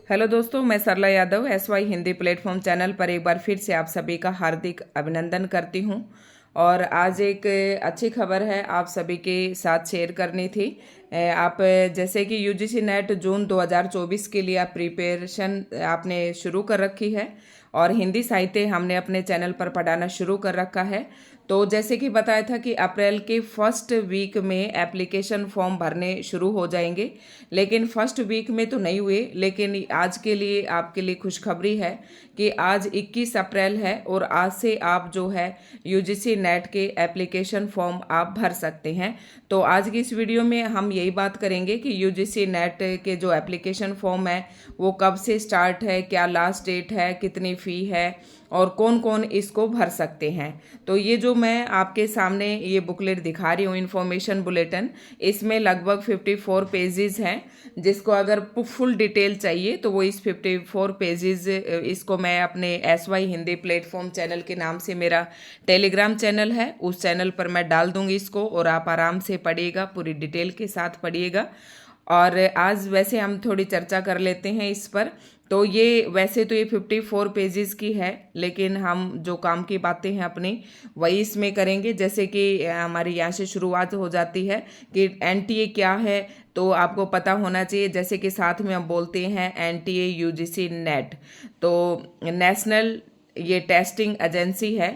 Hello दोस्तों, मैं Sarla Yadav SY Hindi platform channel पर एक बार फिर से आप सभी का हार्दिक अभिनंदन करती हूं। और आज एक अच्छी खबर है आप सभी के साथ शेयर करनी थी। आप जैसे कि UGC नेट जून 2024 के लिए आप प्रिपरेशन आपने शुरू कर रखी है और हिंदी साहित्य हमने अपने चैनल पर पढ़ाना शुरू कर रखा है। तो जैसे कि बताया था कि अप्रैल के फर्स्ट वीक में एप्लीकेशन फॉर्म भरने शुरू हो जाएंगे, लेकिन फर्स्ट वीक में तो नहीं हुए। लेकिन आज के लिए आपके लिए खुशखबरी है कि आज 21 अप्रैल है और आज से आप जो है UGC नेट के एप्लीकेशन फॉर्म आप भर सकते हैं। तो आज की इस वीडियो में हम यही बात करेंगे कि UGC नेट के जो एप्लीकेशन फॉर्म है वो कब से स्टार्ट है, क्या लास्ट डेट है, कितनी फ़ी है और कौन कौन इसको भर सकते हैं। तो ये जो मैं आपके सामने ये बुकलेट दिखा रही हूँ, इन्फॉर्मेशन बुलेटिन, इसमें लगभग 54 पेजेस हैं। जिसको अगर फुल डिटेल चाहिए तो वो इस 54 पेजेस इसको मैं अपने SY हिंदी प्लेटफॉर्म चैनल के नाम से मेरा टेलीग्राम चैनल है, उस चैनल पर मैं डाल दूंगी इसको और आप आराम से पढ़िएगा, पूरी डिटेल के साथ पढ़िएगा। और आज वैसे हम थोड़ी चर्चा कर लेते हैं इस पर। तो ये वैसे तो ये 54 पेजेस की है, लेकिन हम जो काम की बातें हैं अपनी वही इसमें करेंगे। जैसे कि हमारी यहाँ से शुरुआत हो जाती है कि NTA क्या है, तो आपको पता होना चाहिए। जैसे कि साथ में हम बोलते हैं NTA UGC नेट, तो नेशनल ये टेस्टिंग एजेंसी है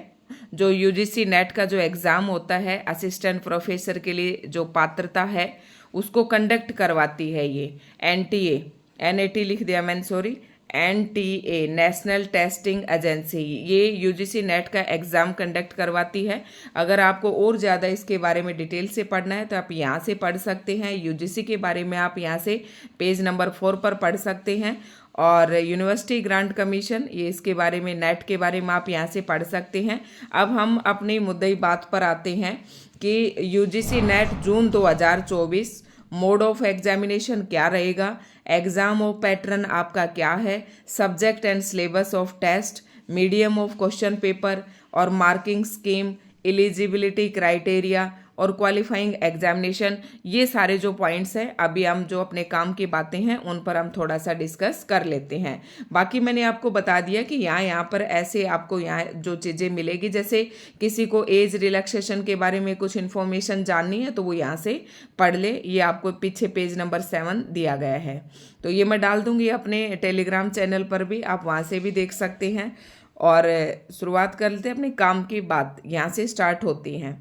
जो UGC नेट का जो एग्ज़ाम होता है असिस्टेंट प्रोफेसर के लिए जो पात्रता है उसको कंडक्ट करवाती है। ये NTA NAT लिख दिया मैंने, sorry, NTA national testing agency, ये UGC नेट का एग्ज़ाम कंडक्ट करवाती है। अगर आपको और ज़्यादा इसके बारे में डिटेल से पढ़ना है तो आप यहाँ से पढ़ सकते हैं। UGC के बारे में आप यहाँ से पेज नंबर 4 पर पढ़ सकते हैं। और यूनिवर्सिटी ग्रांट कमीशन, ये इसके बारे में, नेट के बारे में आप यहाँ से पढ़ सकते हैं। अब हम अपनी मुद्दई बात पर आते हैं कि UGC NET June 2024 mode of examination क्या रहेगा, एग्जाम ऑफ पैटर्न आपका क्या है, subject and syllabus of test, medium of question paper और मार्किंग स्कीम, एलिजिबिलिटी क्राइटेरिया और क्वालिफाइंग एग्जामिनेशन, ये सारे जो पॉइंट्स हैं अभी हम जो अपने काम की बातें हैं उन पर हम थोड़ा सा डिस्कस कर लेते हैं। बाकी मैंने आपको बता दिया कि यहाँ पर ऐसे आपको यहाँ जो चीज़ें मिलेगी, जैसे किसी को एज रिलैक्सेशन के बारे में कुछ इन्फॉर्मेशन जाननी है तो वो यहाँ से पढ़ ले। ये आपको पीछे पेज नंबर 7 दिया गया है, तो ये मैं डाल दूंगी अपने टेलीग्राम चैनल पर भी, आप वहाँ से भी देख सकते हैं। और शुरुआत कर लेते हैं अपने काम की बात, यहाँ से स्टार्ट होती हैं।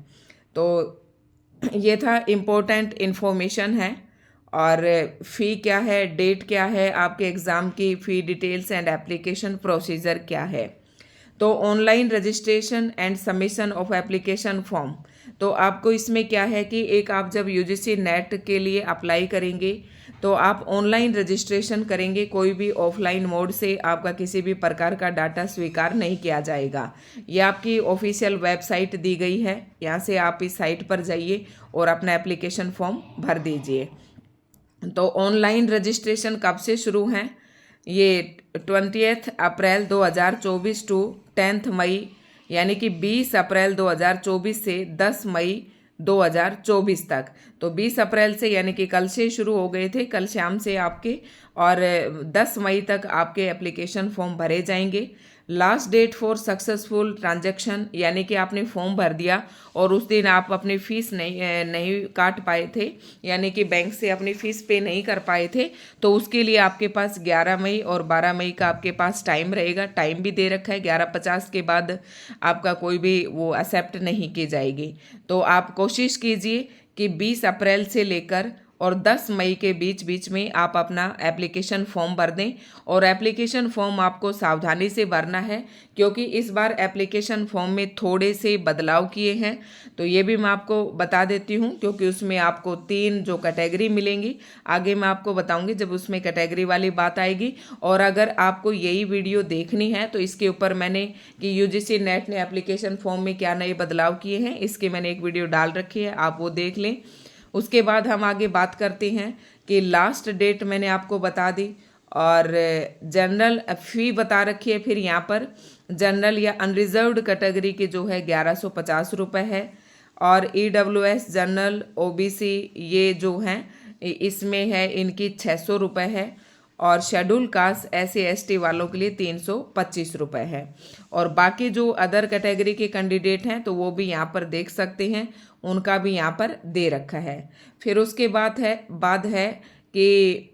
तो ये था इम्पोर्टेंट इन्फॉर्मेशन है। और फ़ी क्या है, डेट क्या है, आपके एग्ज़ाम की फ़ी डिटेल्स एंड एप्लीकेशन प्रोसीजर क्या है। तो online registration and submission of application form, तो आपको इसमें क्या है कि एक आप जब UGC नेट के लिए अप्लाई करेंगे तो आप ऑनलाइन रजिस्ट्रेशन करेंगे, कोई भी ऑफलाइन मोड से आपका किसी भी प्रकार का डाटा स्वीकार नहीं किया जाएगा। ये आपकी ऑफिशियल वेबसाइट दी गई है, यहाँ से आप इस साइट पर जाइए और अपना एप्लीकेशन फॉर्म भर दीजिए। तो ऑनलाइन रजिस्ट्रेशन कब से शुरू हैं, ये 20 अप्रैल 2024 टू 10 मई, यानी कि 20 अप्रैल 2024 से 10 मई 2024 तक। तो 20 अप्रैल से यानी कि कल से शुरू हो गए थे, कल शाम से आपके, और 10 मई तक आपके एप्लीकेशन फॉर्म भरे जाएंगे। Last date for successful transaction, यानी कि आपने फॉर्म भर दिया और उस दिन आप अपनी फ़ीस नहीं काट पाए थे, यानी कि बैंक से अपनी फ़ीस पे नहीं कर पाए थे, तो उसके लिए आपके पास 11 मई और 12 मई का आपके पास टाइम रहेगा। टाइम भी दे रखा है, 11:50 के बाद आपका कोई भी वो एक्सेप्ट नहीं की जाएगी। तो आप कोशिश कीजिए कि 20 अप्रैल से लेकर और 10 मई के बीच बीच में आप अपना एप्लीकेशन फॉर्म भर दें। और एप्लीकेशन फॉर्म आपको सावधानी से भरना है, क्योंकि इस बार एप्लीकेशन फॉर्म में थोड़े से बदलाव किए हैं। तो ये भी मैं आपको बता देती हूँ, क्योंकि उसमें आपको 3 जो कैटेगरी मिलेंगी, आगे मैं आपको बताऊँगी जब उसमें कैटेगरी वाली बात आएगी। और अगर आपको यही वीडियो देखनी है तो इसके ऊपर मैंने कि UGC नेट ने एप्लीकेशन फॉर्म में क्या नए बदलाव किए हैं, इसके मैंने एक वीडियो डाल रखी है, आप वो देख लें। उसके बाद हम आगे बात करते हैं कि लास्ट डेट मैंने आपको बता दी, और जनरल फ़ी बता रखी है। फिर यहाँ पर जनरल या अनरिजर्व्ड कैटेगरी के जो है 1150 रुपये है, और EWS जनरल OBC ये जो हैं इसमें है इनकी 600 रुपये है, और शेड्यूल कास्ट SC ST वालों के लिए 325 रुपये है। और बाकी जो अदर कैटेगरी के कैंडिडेट हैं तो वो भी यहाँ पर देख सकते हैं, उनका भी यहाँ पर दे रखा है। फिर उसके बाद है कि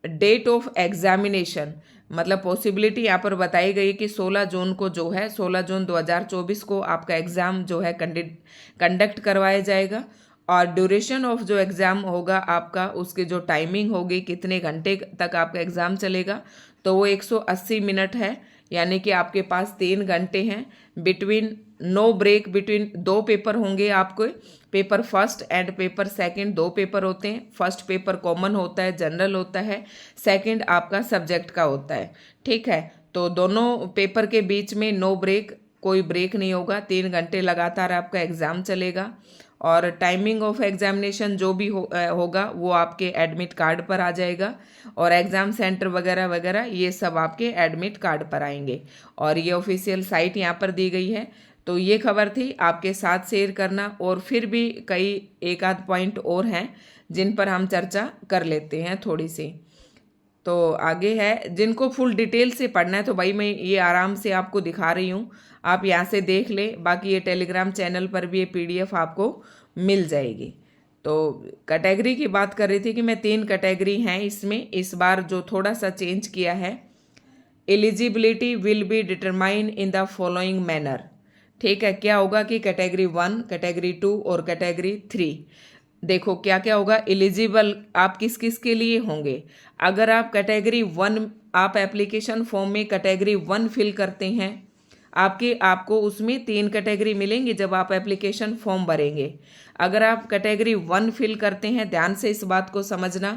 डेट ऑफ एग्जामिनेशन, मतलब पॉसिबिलिटी यहाँ पर बताई गई कि 16 जून को जो है 16 जून 2024 को आपका एग्ज़ाम जो है कंडक्ट करवाया जाएगा। और ड्यूरेशन ऑफ जो एग्ज़ाम होगा आपका, उसकी जो टाइमिंग होगी, कितने घंटे तक आपका एग्ज़ाम चलेगा, तो वो 180 मिनट है, यानी कि आपके पास 3 घंटे हैं। Between no break between 2 paper होंगे आपको, paper first and paper second 2 paper होते हैं। फर्स्ट पेपर कॉमन होता है, जनरल होता है, सेकंड आपका सब्जेक्ट का होता है, ठीक है। तो दोनों पेपर के बीच में नो ब्रेक, कोई ब्रेक नहीं होगा, 3 घंटे लगातार आपका एग्ज़ाम चलेगा। और टाइमिंग ऑफ एग्जामिनेशन जो भी होगा वो आपके एडमिट कार्ड पर आ जाएगा, और एग्ज़ाम सेंटर वगैरह वगैरह ये सब आपके एडमिट कार्ड पर आएंगे। और ये ऑफिशियल साइट यहाँ पर दी गई है। तो ये खबर थी आपके साथ शेयर करना, और फिर भी कई एक आध पॉइंट और हैं जिन पर हम चर्चा कर लेते हैं थोड़ी सी। तो आगे है, जिनको फुल डिटेल से पढ़ना है तो भाई मैं ये आराम से आपको दिखा रही हूँ, आप यहाँ से देख ले। बाकी ये टेलीग्राम चैनल पर भी ये PDF आपको मिल जाएगी। तो कैटेगरी की बात कर रही थी कि मैं 3 कैटेगरी हैं इसमें, इस बार जो थोड़ा सा चेंज किया है, eligibility will be determine in the following manner, ठीक है। क्या होगा कि कैटेगरी 1, कैटेगरी 2 और कैटेगरी 3, देखो क्या क्या होगा। एलिजिबल आप किस किस के लिए होंगे, अगर आप कैटेगरी 1, आप एप्लीकेशन फॉर्म में कैटेगरी 1 फिल करते हैं, आपको उसमें 3 कैटेगरी मिलेंगी जब आप एप्लीकेशन फॉर्म भरेंगे। अगर आप कैटेगरी 1 फिल करते हैं, ध्यान से इस बात को समझना,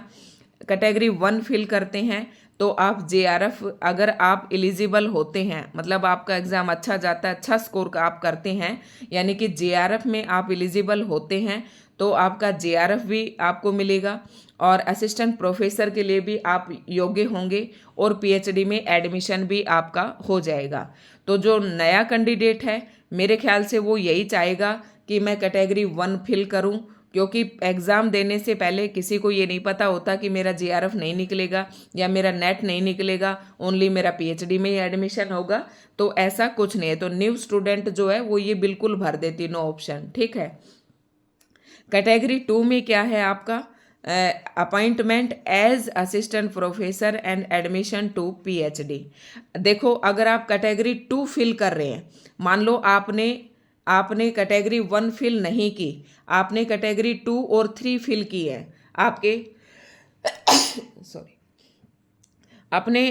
कैटेगरी 1 फिल करते हैं तो आप JRF, अगर आप एलिजिबल होते हैं, मतलब आपका एग्ज़ाम अच्छा जाता है, अच्छा स्कोर का आप करते हैं, यानी कि JRF में आप एलिजिबल होते हैं, तो आपका JRF भी आपको मिलेगा, और असिस्टेंट प्रोफेसर के लिए भी आप योग्य होंगे, और PhD में एडमिशन भी आपका हो जाएगा। तो जो नया कैंडिडेट है मेरे ख्याल से वो यही चाहेगा कि मैं कैटेगरी 1 फिल करूं, क्योंकि एग्ज़ाम देने से पहले किसी को ये नहीं पता होता कि मेरा JRF नहीं निकलेगा या मेरा नेट नहीं निकलेगा, ओनली मेरा PhD में ही एडमिशन होगा। तो ऐसा कुछ नहीं है। तो न्यू स्टूडेंट जो है वो ये बिल्कुल भर देती, नो ऑप्शन, ठीक है। कैटेगरी 2 में क्या है आपका, appointment as assistant professor and admission to PhD। देखो अगर आप कैटेगरी 2 फिल कर रहे हैं, मान लो आपने कैटेगरी 1 फिल नहीं की, आपने कैटेगरी 2 और 3 फिल की है, आपके सॉरी अपने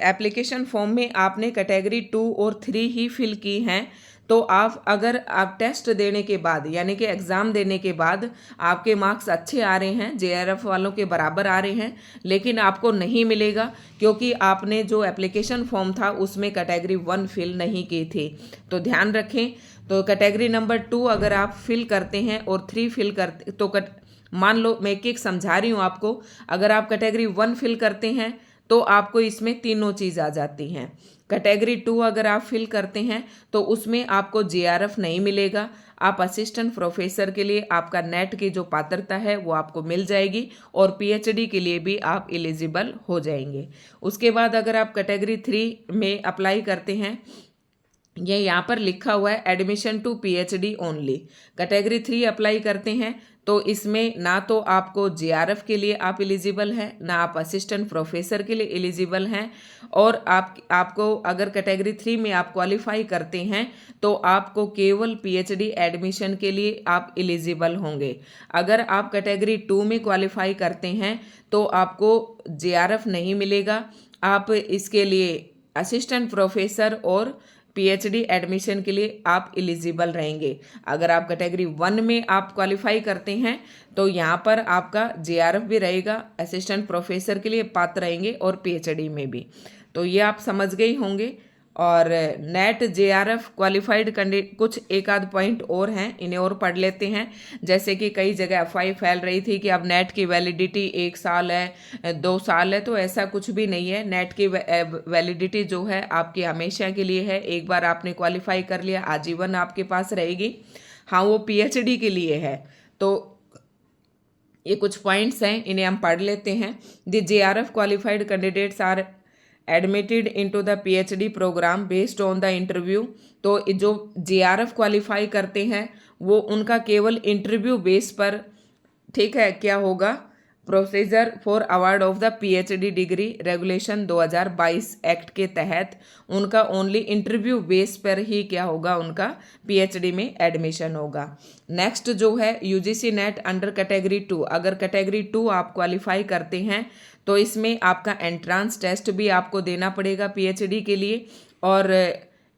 एप्लीकेशन फॉर्म में आपने कैटेगरी 2 और 3 ही फिल की हैं, तो अगर आप टेस्ट देने के बाद, यानी कि एग्ज़ाम देने के बाद आपके मार्क्स अच्छे आ रहे हैं, JRF वालों के बराबर आ रहे हैं, लेकिन आपको नहीं मिलेगा क्योंकि आपने जो एप्लीकेशन फॉर्म था उसमें कैटेगरी 1 फिल नहीं की थी। तो ध्यान रखें। तो कैटेगरी नंबर 2 अगर आप फिल करते हैं और 3 फिल करते, तो मान लो मैं एक समझा रही हूँ आपको, अगर आप कैटेगरी 1 फिल करते हैं तो आपको इसमें तीनों चीज़ आ जाती हैं। कैटेगरी 2 अगर आप फिल करते हैं तो उसमें आपको JRF नहीं मिलेगा, आप असिस्टेंट प्रोफेसर के लिए आपका नेट की जो पात्रता है वो आपको मिल जाएगी, और PhD के लिए भी आप एलिजिबल हो जाएंगे। उसके बाद अगर आप कैटेगरी 3 में अप्लाई करते हैं, ये यहाँ पर लिखा हुआ है admission to PhD only, category 3 apply करते हैं तो इसमें ना तो आपको JRF के लिए आप एलिजिबल हैं, ना आप असिस्टेंट प्रोफेसर के लिए एलिजिबल हैं, और आपको अगर कैटेगरी 3 में आप क्वालिफाई करते हैं तो आपको केवल PhD एडमिशन के लिए आप एलिजिबल होंगे। अगर आप कैटेगरी 2 में क्वालिफाई करते हैं तो आपको JRF नहीं मिलेगा, आप इसके लिए असिस्टेंट प्रोफेसर और PhD एडमिशन के लिए आप एलिजिबल रहेंगे। अगर आप कैटेगरी 1 में आप क्वालिफाई करते हैं तो यहाँ पर आपका JRF भी रहेगा, असिस्टेंट प्रोफेसर के लिए पात्र रहेंगे, और PhD में भी। तो ये आप समझ गए होंगे। और नेट JRF क्वालिफाइड कैंडिडेट, कुछ एक आध पॉइंट और हैं, इन्हें और पढ़ लेते हैं। जैसे कि कई जगह अफवाह फैल रही थी कि अब नेट की वैलिडिटी 1 साल है, 2 साल है, तो ऐसा कुछ भी नहीं है। नेट की वैलिडिटी जो है आपकी हमेशा के लिए है, एक बार आपने क्वालिफाई कर लिया आजीवन आपके पास रहेगी। हाँ, वो PhD के लिए है। तो ये कुछ पॉइंट्स हैं, इन्हें हम पढ़ लेते हैं। The JRF qualified candidates are admitted into the PhD programme based on the interview. तो जो JRF क्वालिफाई करते हैं वो उनका केवल इंटरव्यू बेस पर, ठीक है, क्या होगा, procedure for award of the PhD degree regulation 2022 act के तहत उनका ओनली इंटरव्यू बेस पर ही क्या होगा, उनका PhD में एडमिशन होगा। नेक्स्ट जो है UGC नेट अंडर कैटेगरी 2, अगर कैटेगरी 2 आप क्वालिफाई करते हैं तो इसमें आपका एंट्रांस टेस्ट भी आपको देना पड़ेगा PhD के लिए, और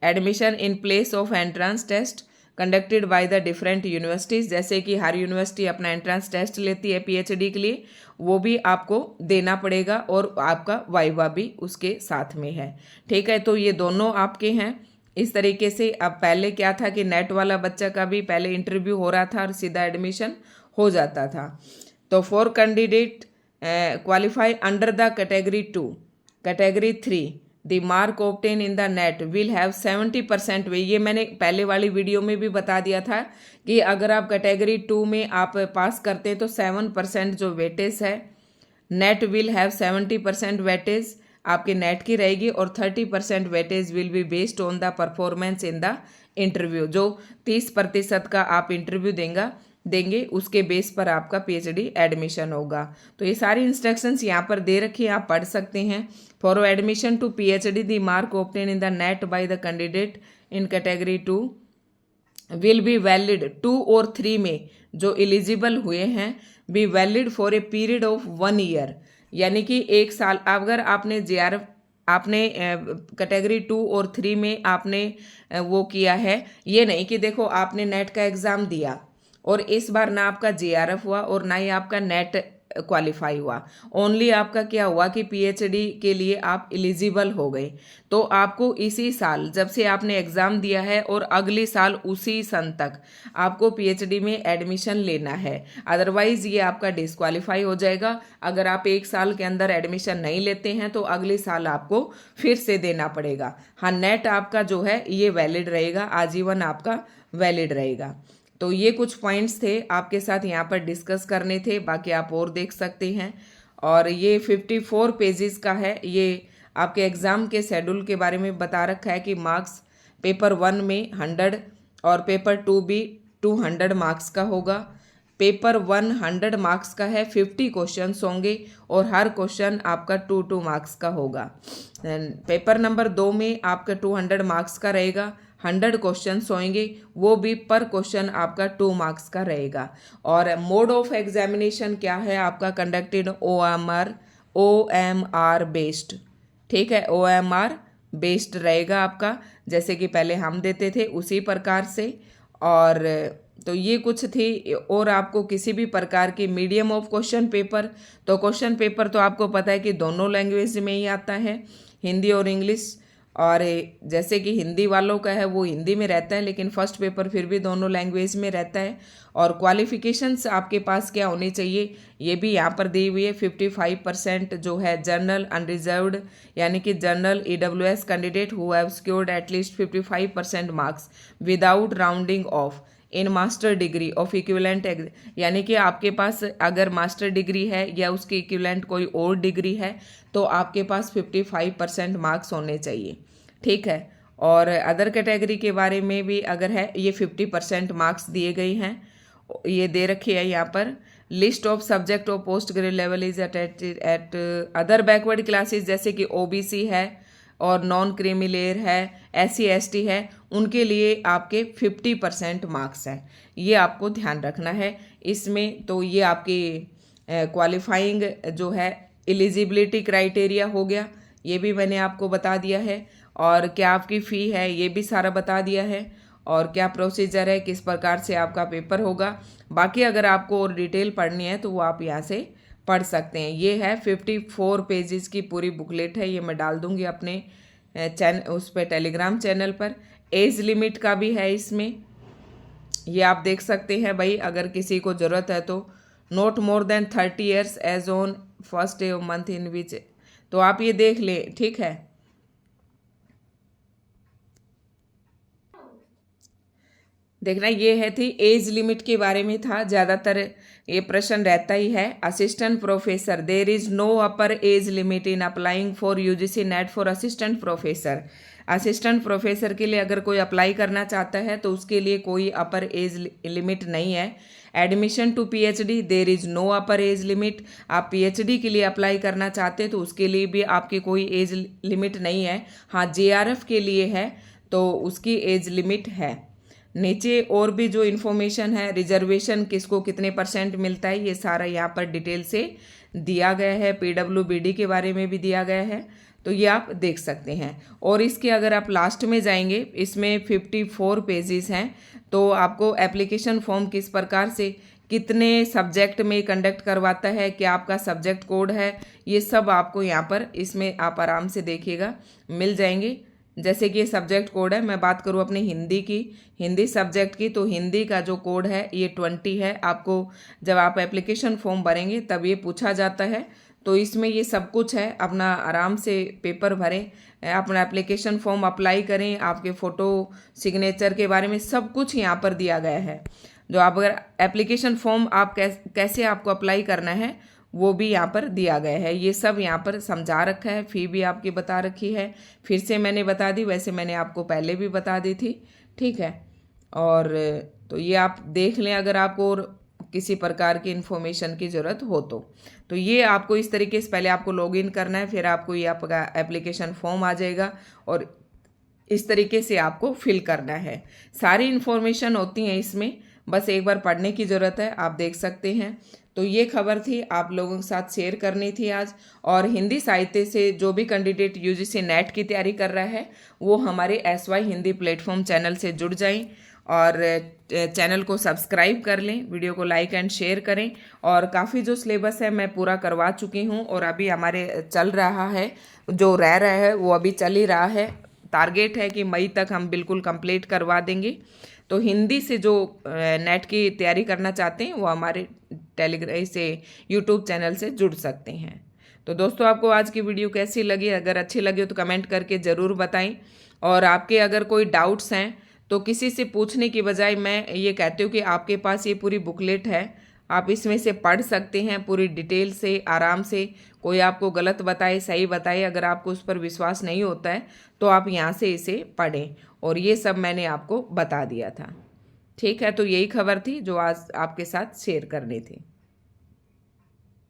admission in place of entrance test conducted by the different universities, जैसे कि हर यूनिवर्सिटी अपना एंट्रेंस टेस्ट लेती है PhD के लिए, वो भी आपको देना पड़ेगा, और आपका वाइवा भी उसके साथ में है। ठीक है, तो ये दोनों आपके हैं इस तरीके से। अब पहले क्या था कि नेट वाला बच्चा का भी पहले इंटरव्यू हो रहा था और सीधा एडमिशन हो जाता था। तो for candidate qualify under the category 2, category 3 the mark obtain in the net will have 70% वे, ये मैंने पहले वाली वीडियो में भी बता दिया था कि अगर आप कैटेगरी 2 में आप पास करते हैं तो 7% जो वेटेज है, नेट विल हैव 70% वेटेज आपके नेट की रहेगी, और 30% weightage will be based on the performance in the interview. जो 30% का आप इंटरव्यू देंगे उसके बेस पर आपका PhD एडमिशन होगा। तो ये सारी इंस्ट्रक्शंस यहाँ पर दे रखी है, आप पढ़ सकते हैं। For admission to PhD the mark obtain in the NET by the candidate in category 2 will be valid 2 और 3 में जो एलिजिबल हुए हैं, be valid for a period of 1 year, यानी कि 1 साल। अगर आपने JRF आपने कैटेगरी 2 और 3 में आपने वो किया है, ये नहीं कि देखो आपने नेट का एग्ज़ाम दिया और इस बार ना आपका JRF हुआ और ना ही आपका नेट क्वालिफाई हुआ, ओनली आपका क्या हुआ कि PhD के लिए आप एलिजिबल हो गए, तो आपको इसी साल जब से आपने एग्ज़ाम दिया है और अगले साल उसी सन तक आपको PhD में एडमिशन लेना है, अदरवाइज़ ये आपका डिस्क्वालीफाई हो जाएगा। अगर आप 1 साल के अंदर एडमिशन नहीं लेते हैं तो अगले साल आपको फिर से देना पड़ेगा। हाँ, नेट आपका जो है ये वैलिड रहेगा, आजीवन आपका वैलिड रहेगा। तो ये कुछ पॉइंट्स थे आपके साथ यहाँ पर डिस्कस करने थे, बाकी आप और देख सकते हैं। और ये 54 पेजेस का है, ये आपके एग्ज़ाम के शेड्यूल के बारे में बता रखा है कि मार्क्स पेपर 1 में 100 और पेपर 2 भी 200 मार्क्स का होगा। पेपर 1 100 मार्क्स का है, 50 क्वेश्चंस होंगे और हर क्वेश्चन आपका 2 मार्क्स का होगा। पेपर नंबर 2 में आपका 200 मार्क्स का रहेगा, 100 क्वेश्चंस होंगे, वो भी पर क्वेश्चन आपका 2 मार्क्स का रहेगा। और मोड ऑफ एग्जामिनेशन क्या है आपका, कंडक्टेड OMR बेस्ड, ठीक है, OMR बेस्ड रहेगा आपका, जैसे कि पहले हम देते थे उसी प्रकार से। और तो ये कुछ थी। और आपको किसी भी प्रकार की मीडियम ऑफ क्वेश्चन पेपर, तो क्वेश्चन पेपर तो आपको पता है कि दोनों लैंग्वेज में ही आता है, हिंदी और इंग्लिश। और जैसे कि हिंदी वालों का है वो हिंदी में रहता है, लेकिन फर्स्ट पेपर फिर भी दोनों लैंग्वेज में रहता है। और क्वालिफिकेशंस आपके पास क्या होनी चाहिए ये भी यहाँ पर दी हुई है। 55% जो है जनरल अनरिजर्व्ड, यानी कि general EWS candidate who have scored at least 55% marks without rounding off in master degree of equivalent, यानी कि आपके पास अगर मास्टर डिग्री है या उसकी इक्विवेलेंट कोई और डिग्री है तो आपके पास 55% मार्क्स होने चाहिए, ठीक है। और अदर कैटेगरी के बारे में भी अगर है, ये 50% मार्क्स दिए गए हैं, ये दे रखी है यहाँ पर। List of subject of post grade level is eight other backward classes, जैसे कि OBC है और नॉन क्रीमी लेयर है, SC ST है, उनके लिए आपके 50% मार्क्स हैं, ये आपको ध्यान रखना है इसमें। तो ये आपकी क्वालिफाइंग जो है एलिजिबिलिटी क्राइटेरिया हो गया, ये भी मैंने आपको बता दिया है। और क्या आपकी फ़ी है ये भी सारा बता दिया है, और क्या प्रोसीजर है, किस प्रकार से आपका पेपर होगा। बाकी अगर आपको और डिटेल पढ़नी है तो वो आप यहाँ से पढ़ सकते हैं। ये है 54 पेजेस की पूरी बुकलेट है, ये मैं डाल दूँगी अपने उस पर टेलीग्राम चैनल पर। एज लिमिट का भी है इसमें, ये आप देख सकते हैं भाई, अगर किसी को ज़रूरत है तो not more than 30 years age on first day of month in which, तो आप ये देख लें, ठीक है। देखना ये है थी एज लिमिट के बारे में था, ज़्यादातर ये प्रश्न रहता ही है। Assistant professor, there is no upper age limit in applying for UGC NET for assistant professor. Assistant professor के लिए अगर कोई अप्लाई करना चाहता है तो उसके लिए कोई अपर एज लिमिट नहीं है। Admission to PhD, there is no upper age limit. आप पीएचडी के लिए अप्लाई करना चाहते हैं तो उसके लिए भी आपकी कोई एज लिमिट नहीं है। हाँ, जेआरएफ के लिए है तो उसकी एज लिमिट है। नीचे और भी जो इन्फॉर्मेशन है, रिजर्वेशन किसको कितने % मिलता है, ये सारा यहाँ पर डिटेल से दिया गया है। पीडब्ल्यूबीडी के बारे में भी दिया गया है, तो ये आप देख सकते हैं। और इसके अगर आप लास्ट में जाएंगे, इसमें 54 पेजेस हैं, तो आपको एप्लीकेशन फॉर्म किस प्रकार से कितने सब्जेक्ट में कंडक्ट करवाता है, क्या आपका सब्जेक्ट कोड है, ये सब आपको यहाँ पर इसमें आप आराम से देखिएगा मिल जाएंगे। जैसे कि ये सब्जेक्ट कोड है, मैं बात करूँ अपने हिंदी की, हिंदी सब्जेक्ट की, तो हिंदी का जो कोड है ये 20 है। आपको जब आप एप्लीकेशन फॉर्म भरेंगे तब ये पूछा जाता है, तो इसमें ये सब कुछ है। अपना आराम से पेपर भरें, अपना एप्लीकेशन फॉर्म अप्लाई करें, आपके फ़ोटो सिग्नेचर के बारे में सब कुछ यहाँ पर दिया गया है। जो आप अगर एप्लीकेशन फॉर्म आप कैसे आपको अप्लाई करना है वो भी यहाँ पर दिया गया है। ये सब यहाँ पर समझा रखा है, फ़ी भी आपकी बता रखी है। फिर से मैंने बता दी, वैसे मैंने आपको पहले भी बता दी थी, ठीक है। और तो ये आप देख लें अगर आपको और किसी प्रकार की इन्फॉर्मेशन की ज़रूरत हो तो ये आपको इस तरीके से पहले आपको लॉगिन करना है, फिर आपको ये आपका एप्लीकेशन फॉर्म आ जाएगा और इस तरीके से आपको फिल करना है। सारी इन्फॉर्मेशन होती हैं इसमें, बस एक बार पढ़ने की ज़रूरत है, आप देख सकते हैं। तो ये खबर थी, आप लोगों के साथ शेयर करनी थी आज। और हिंदी साहित्य से जो भी कैंडिडेट यूजीसी नेट की तैयारी कर रहा है वो हमारे SY हिंदी प्लेटफॉर्म चैनल से जुड़ जाएं और चैनल को सब्सक्राइब कर लें, वीडियो को लाइक एंड शेयर करें। और काफ़ी जो सिलेबस है मैं पूरा करवा चुकी हूँ और अभी हमारे चल रहा है, जो रह रहा है वो अभी चल ही रहा है। टारगेट है कि मई तक हम बिल्कुल कंप्लीट करवा देंगे। तो हिंदी से जो नेट की तैयारी करना चाहते हैं वो हमारे टेलीग्राम से यूट्यूब चैनल से जुड़ सकते हैं। तो दोस्तों, आपको आज की वीडियो कैसी लगी? अगर अच्छी लगी हो तो कमेंट करके ज़रूर बताएं। और आपके अगर कोई डाउट्स हैं तो किसी से पूछने की बजाय मैं ये कहती हूँ कि आपके पास ये पूरी बुकलेट है, आप इसमें से पढ़ सकते हैं पूरी डिटेल से, आराम से। कोई आपको गलत बताए सही बताए, अगर आपको उस पर विश्वास नहीं होता है तो आप यहाँ से इसे पढ़ें। और ये सब मैंने आपको बता दिया था, ठीक है। तो यही खबर थी जो आज आपके साथ शेयर करनी थी।